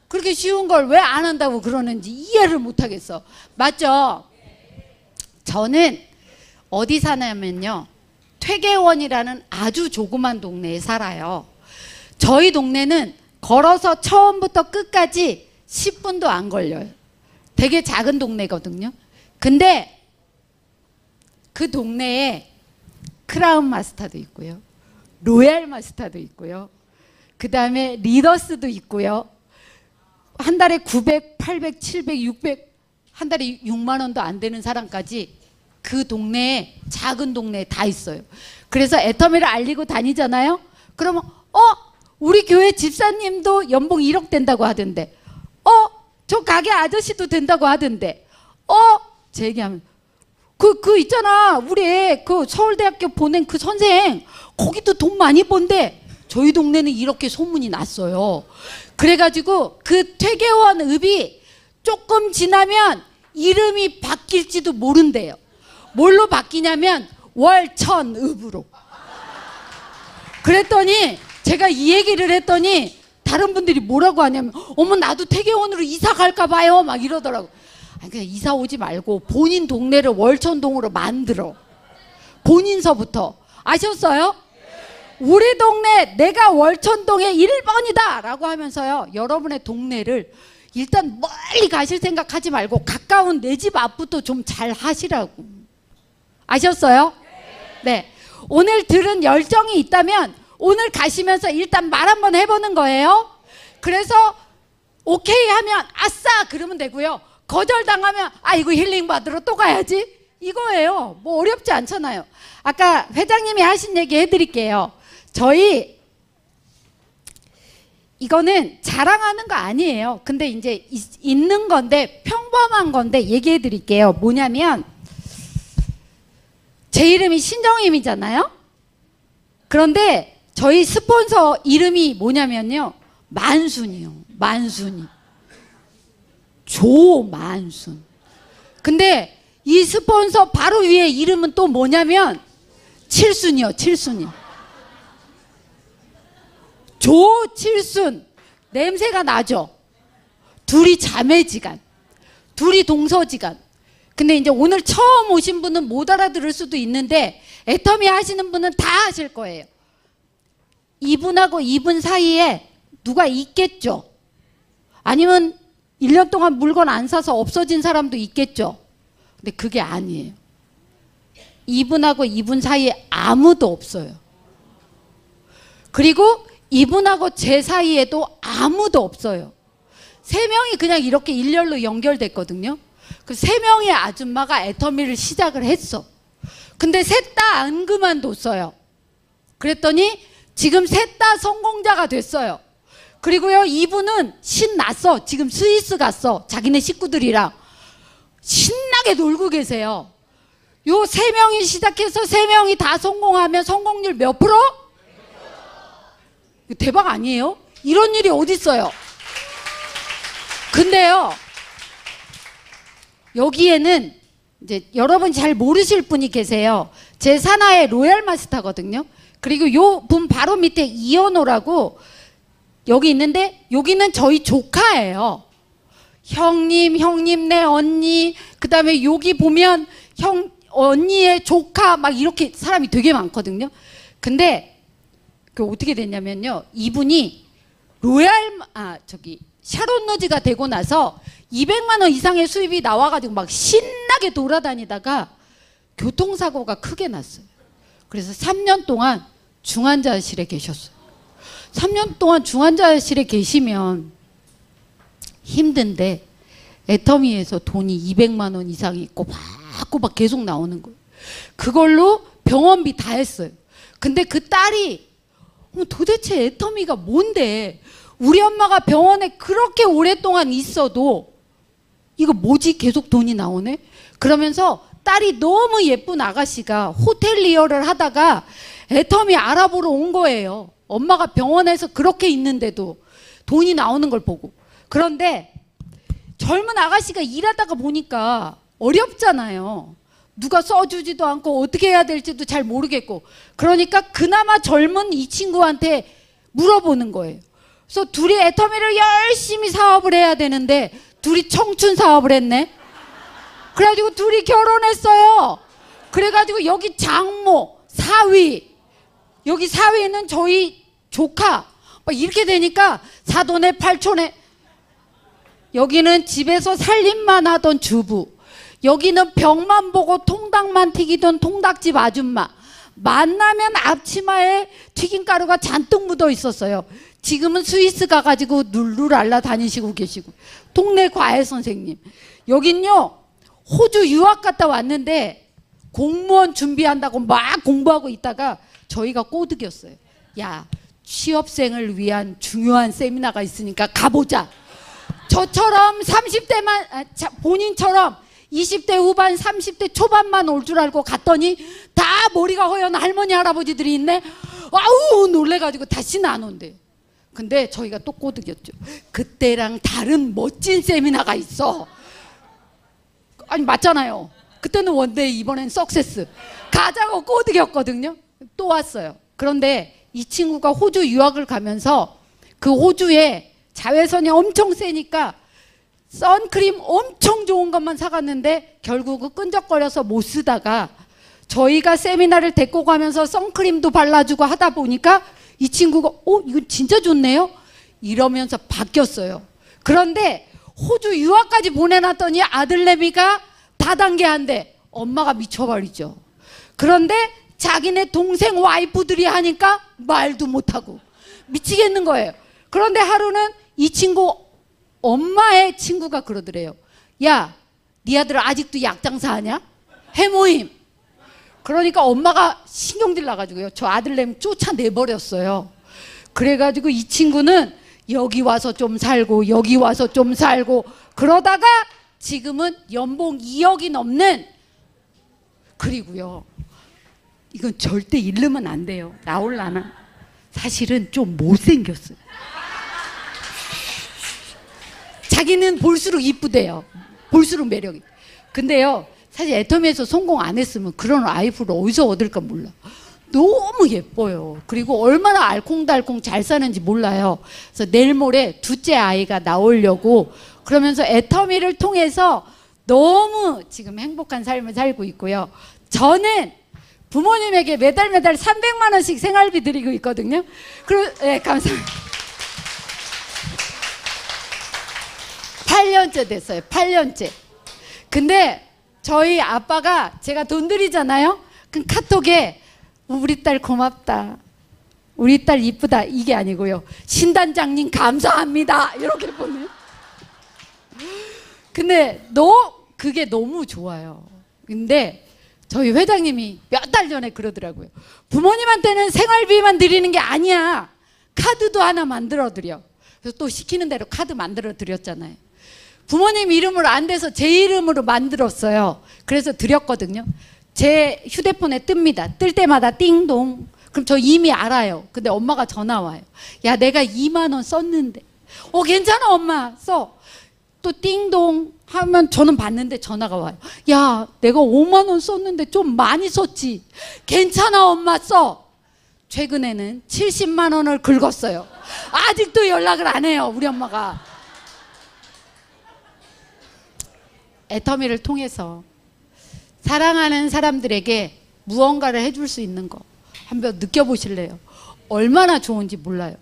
[SPEAKER 1] 그렇게 쉬운 걸 왜 안 한다고 그러는지 이해를 못 하겠어. 맞죠? 저는 어디 사냐면요, 퇴계원이라는 아주 조그만 동네에 살아요. 저희 동네는 걸어서 처음부터 끝까지 10분도 안 걸려요. 되게 작은 동네거든요. 근데 그 동네에 크라운 마스터도 있고요, 로얄 마스터도 있고요, 그 다음에 리더스도 있고요. 한 달에 900, 800, 700, 600, 한 달에 6만 원도 안 되는 사람까지 그 동네에, 작은 동네에 다 있어요. 그래서 애터미를 알리고 다니잖아요. 그러면 우리 교회 집사님도 연봉 1억 된다고 하던데, 저 가게 아저씨도 된다고 하던데, 제 얘기하면 그 있잖아, 우리 그 서울대학교 보낸 그 선생 거기도 돈 많이 번대. 저희 동네는 이렇게 소문이 났어요. 그래가지고 그 퇴계원 읍이 조금 지나면 이름이 바뀔지도 모른대요. 뭘로 바뀌냐면 월천읍으로. 그랬더니 제가 이 얘기를 했더니 다른 분들이 뭐라고 하냐면, 어머 나도 퇴계원으로 이사 갈까 봐요 막 이러더라고. 아니, 그냥 이사 오지 말고 본인 동네를 월천동으로 만들어. 본인서부터. 아셨어요? 우리 동네 내가 월천동의 1번이다 라고 하면서요, 여러분의 동네를 일단 멀리 가실 생각하지 말고 가까운 내 집 앞부터 좀 잘 하시라고. 아셨어요? 네. 오늘 들은 열정이 있다면 오늘 가시면서 일단 말 한번 해보는 거예요. 그래서 오케이 하면 아싸 그러면 되고요. 거절당하면 아이고 힐링 받으러 또 가야지 이거예요. 뭐 어렵지 않잖아요. 아까 회장님이 하신 얘기 해드릴게요. 저희 이거는 자랑하는 거 아니에요. 근데 이제 있는 건데, 평범한 건데 얘기해 드릴게요. 뭐냐면 제 이름이 신정임이잖아요. 그런데 저희 스폰서 이름이 뭐냐면요, 만순이요. 만순이. 조만순. 근데 이 스폰서 바로 위에 이름은 또 뭐냐면 칠순이요. 칠순이. 조칠순. 냄새가 나죠? 둘이 자매지간, 둘이 동서지간. 근데 이제 오늘 처음 오신 분은 못 알아들을 수도 있는데 애터미 하시는 분은 다 하실 거예요. 이분하고 이분 사이에 누가 있겠죠? 아니면 1년 동안 물건 안 사서 없어진 사람도 있겠죠? 근데 그게 아니에요. 이분하고 이분 사이에 아무도 없어요. 그리고 이분하고 제 사이에도 아무도 없어요. 3명이 그냥 이렇게 일렬로 연결됐거든요. 그 3명의 아줌마가 애터미를 시작을 했어. 근데 셋 다 안 그만뒀어요. 그랬더니 지금 셋 다 성공자가 됐어요. 그리고요, 이분은 신났어. 지금 스위스 갔어. 자기네 식구들이랑 신나게 놀고 계세요. 요 세 명이 시작해서 세 명이 다 성공하면 성공률 몇 프로? 대박 아니에요? 이런 일이 어디 있어요? 근데요, 여기에는 이제 여러분 잘 모르실 분이 계세요. 제 산하의 로얄 마스터거든요. 그리고 요 분 바로 밑에 이현호라고 여기 있는데, 여기는 저희 조카예요. 형님, 내 언니, 그 다음에 여기 보면 언니의 조카, 막 이렇게 사람이 되게 많거든요. 근데 그 어떻게 됐냐면요, 이분이 샤론 로즈가 되고 나서 200만 원 이상의 수입이 나와가지고 막 신나게 돌아다니다가 교통사고가 크게 났어요. 그래서 3년 동안 중환자실에 계셨어요. 3년 동안 중환자실에 계시면 힘든데 애터미에서 돈이 200만 원 이상이 꼬박꼬박 계속 나오는 거예요. 그걸로 병원비 다 했어요. 근데 그 딸이 도대체 애터미가 뭔데, 우리 엄마가 병원에 그렇게 오랫동안 있어도 이거 뭐지, 계속 돈이 나오네? 그러면서 딸이 너무 예쁜 아가씨가 호텔리어를 하다가 애터미 알아보러 온 거예요. 엄마가 병원에서 그렇게 있는데도 돈이 나오는 걸 보고. 그런데 젊은 아가씨가 일하다가 보니까 어렵잖아요. 누가 써주지도 않고 어떻게 해야 될지도 잘 모르겠고. 그러니까 그나마 젊은 이 친구한테 물어보는 거예요. 그래서 둘이 애터미를 열심히 사업을 해야 되는데 둘이 청춘 사업을 했네. 그래가지고 둘이 결혼했어요. 그래가지고 여기 장모, 사위, 여기 사위는 저희 조카, 막 이렇게 되니까 사돈에 팔촌에, 여기는 집에서 살림만 하던 주부, 여기는 벽만 보고 통닭만 튀기던 통닭집 아줌마, 만나면 앞치마에 튀김가루가 잔뜩 묻어 있었어요. 지금은 스위스 가가지고 룰루랄라 다니시고 계시고, 동네 과외 선생님. 여긴요, 호주 유학 갔다 왔는데 공무원 준비한다고 막 공부하고 있다가 저희가 꼬드겼어요. 야, 취업생을 위한 중요한 세미나가 있으니까 가보자. 저처럼 30대만, 본인처럼 20대 후반 30대 초반만 올 줄 알고 갔더니 다 머리가 허연 할머니 할아버지들이 있네. 아우 놀래가지고 다시는 안 온대. 근데 저희가 또 꼬드겼죠. 그때랑 다른 멋진 세미나가 있어. 아니 맞잖아요. 그때는 원데이, 이번엔 석세스. 가자고 꼬드겼거든요. 또 왔어요. 그런데 이 친구가 호주 유학을 가면서 그 호주에 자외선이 엄청 세니까 선크림 엄청 좋은 것만 사갔는데 결국은 끈적거려서 못 쓰다가 저희가 세미나를 데리고 가면서 선크림도 발라주고 하다 보니까 이 친구가 이거 진짜 좋네요 이러면서 바뀌었어요. 그런데 호주 유학까지 보내놨더니 아들내미가 다단계한데 엄마가 미쳐버리죠. 그런데 자기네 동생 와이프들이 하니까 말도 못하고 미치겠는 거예요. 그런데 하루는 이 친구 엄마의 친구가 그러더래요. 야, 네 아들 아직도 약장사 하냐? 해모임. 그러니까 엄마가 신경질 나가지고요, 저 아들내미 쫓아내버렸어요. 그래가지고 이 친구는 여기 와서 좀 살고 여기 와서 좀 살고 그러다가 지금은 연봉 2억이 넘는, 그리고요 이건 절대 잃으면 안 돼요. 나올라나? 사실은 좀 못생겼어요. 자기는 볼수록 이쁘대요. 볼수록 매력이. 근데요 사실 애터미에서 성공 안 했으면 그런 와이프를 어디서 얻을까 몰라. 너무 예뻐요. 그리고 얼마나 알콩달콩 잘 사는지 몰라요. 그래서 내일 모레 둘째 아이가 나오려고 그러면서 애터미를 통해서 너무 지금 행복한 삶을 살고 있고요. 저는 부모님에게 매달 300만 원씩 생활비 드리고 있거든요. 네, 감사합니다. 8년째 됐어요. 8년째. 근데 저희 아빠가 제가 돈 드리잖아요. 그럼 카톡에 우리 딸 고맙다, 우리 딸 이쁘다, 이게 아니고요, 신단장님 감사합니다 이렇게 보내요. 근데 그게 너무 좋아요. 근데 저희 회장님이 몇 달 전에 그러더라고요. 부모님한테는 생활비만 드리는 게 아니야, 카드도 하나 만들어 드려. 그래서 또 시키는 대로 카드 만들어 드렸잖아요. 부모님 이름으로 안 돼서 제 이름으로 만들었어요. 그래서 드렸거든요. 제 휴대폰에 뜹니다. 뜰 때마다 띵동. 그럼 저 이미 알아요. 근데 엄마가 전화 와요. 야, 내가 2만 원 썼는데. 괜찮아 엄마, 써. 또 띵동 하면 저는 받는데 전화가 와요. 야, 내가 5만 원 썼는데 좀 많이 썼지. 괜찮아 엄마, 써. 최근에는 70만 원을 긁었어요. 아직도 연락을 안 해요, 우리 엄마가. 애터미를 통해서 사랑하는 사람들에게 무언가를 해줄 수 있는 거 한번 느껴보실래요? 얼마나 좋은지 몰라요.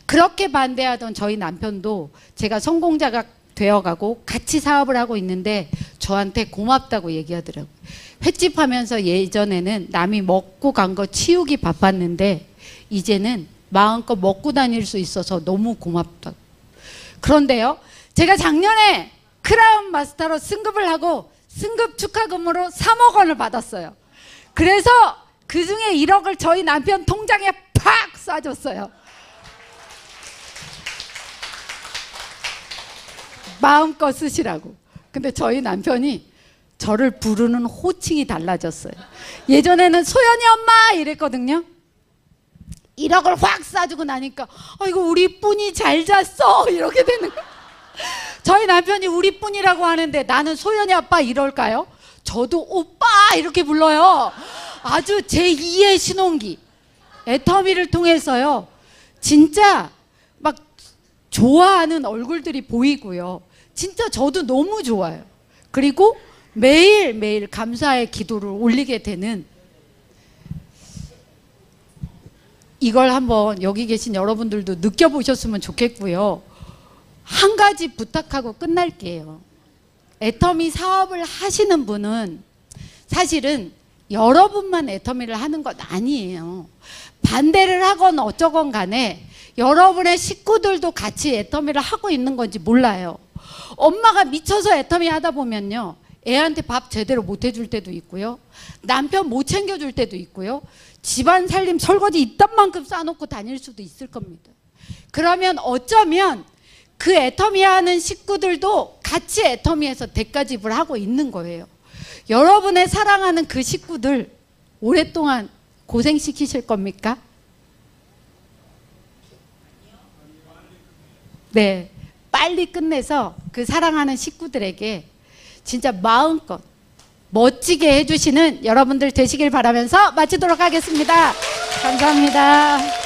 [SPEAKER 1] 그렇게 반대하던 저희 남편도 제가 성공자가 되어가고 같이 사업을 하고 있는데 저한테 고맙다고 얘기하더라고요. 횟집 하면서 예전에는 남이 먹고 간 거 치우기 바빴는데 이제는 마음껏 먹고 다닐 수 있어서 너무 고맙다고. 그런데요, 제가 작년에 크라운 마스터로 승급을 하고 승급 축하금으로 3억 원을 받았어요. 그래서 그 중에 1억을 저희 남편 통장에 팍 쏴줬어요. 마음껏 쓰시라고. 근데 저희 남편이 저를 부르는 호칭이 달라졌어요. 예전에는 소연이 엄마 이랬거든요. 1억을 확 쏴주고 나니까 아이고 우리 뿐이 잘 잤어 이렇게 되는 거예요. 저희 남편이 우리 뿐이라고 하는데 나는 소연이 아빠 이럴까요? 저도 오빠 이렇게 불러요. 아주 제2의 신혼기. 애터미를 통해서요, 진짜 막 좋아하는 얼굴들이 보이고요. 진짜 저도 너무 좋아요. 그리고 매일매일 감사의 기도를 올리게 되는, 이걸 한번 여기 계신 여러분들도 느껴보셨으면 좋겠고요. 한 가지 부탁하고 끝날게요. 애터미 사업을 하시는 분은 사실은 여러분만 애터미를 하는 것 아니에요. 반대를 하건 어쩌건 간에 여러분의 식구들도 같이 애터미를 하고 있는 건지 몰라요. 엄마가 미쳐서 애터미 하다 보면요, 애한테 밥 제대로 못 해줄 때도 있고요, 남편 못 챙겨줄 때도 있고요, 집안 살림 설거지 이딴 만큼 싸놓고 다닐 수도 있을 겁니다. 그러면 어쩌면 그 애터미 하는 식구들도 같이 애터미에서 대가집을 하고 있는 거예요. 여러분의 사랑하는 그 식구들 오랫동안 고생시키실 겁니까? 네, 빨리 끝내서 그 사랑하는 식구들에게 진짜 마음껏 멋지게 해주시는 여러분들 되시길 바라면서 마치도록 하겠습니다. 감사합니다.